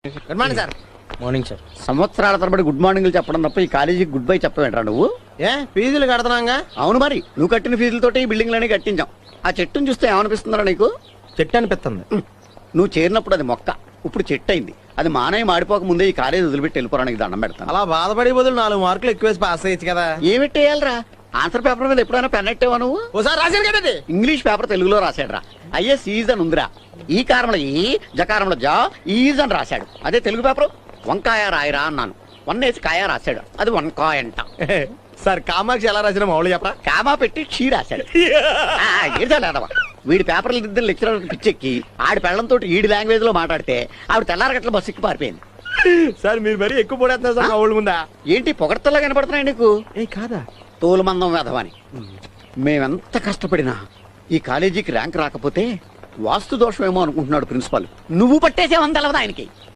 Good morning sir. Morning sir. సంవత్సరాల తరబడి good morning చెప్పడం తప్ప ఈ కాలేజీకి గుడ్ బై చెప్పవేంట్రా నువ్వు? ఫీజులు కడుతున్నాగా. అవును మరి, నువ్వు కట్టిన ఫీజులతోటి ఈ బిల్డింగ్లన్నీ కట్టించాం. ఆ చెట్టును చూస్తే ఏమనిపిస్తుందా నీకు? చెట్టు అనిపిస్తుంది. నువ్వు చేరినప్పుడు అది మొక్క, ఇప్పుడు చెట్టు అయింది. అది మానయ్య మాడిపోక ముందే ఈ కాలేజీ వదిలిపెట్టి వెళ్ళిపోవడానికి దండం పెడతాను. అలా బాధపడే బదులు 4 మార్కులు ఎక్కువేసి పాస్ అయ్యచ్చు కదా. ఏమిట్టేయాలరా? ఆన్సర్ పేపర్ మీద ఎప్పుడైనా పెన్ ఎట్టేవా నువ్వు? ఓసారి రాశాను కదండి. ఇంగ్లీష్ పేపర్ తెలుగులో రాశాడు రా. ఐఎస్ ఈజ్ అని ఉందిరా. ఈ కారంలో ఈ, జకారంలో జా, ఈజ్ అని రాశాడు. అదే తెలుగు పేపర్ వంకాయ రాయరా అన్నాను, 1 వేసి కాయ రాశాడు. అది వంకాయ అంట. సార్ కామాక్షి ఎలా రాసిన మామూలు చెప్పరా? కామా పెట్టి క్షీ రాశాడు. ఏడవా వీడి పేపర్లు దిద్దిన లెక్చరర్ పిచ్చెక్కి ఆడి పెళ్లంతో ఈడి లాంగ్వేజ్ లో మాట్లాడితే ఆవిడ తెల్లారగట్ల బస్సు ఎక్కి పారిపోయింది. సార్ మీరు మరీ ఎక్కువ పడేస్తున్నారు సార్ మా ఊళ్ళ ముందా. ఏంటి పొగడ్తల్లా కనపడుతున్నాయి నీకు? ఏ కాదా? తోలుమందం వేధవని. మేమెంత కష్టపడినా ఈ కాలేజీకి ర్యాంక్ రాకపోతే వాస్తు దోషమేమో అనుకుంటున్నాడు ప్రిన్సిపాల్. నువ్వు పట్టేసేవని తెలవదు ఆయనకి.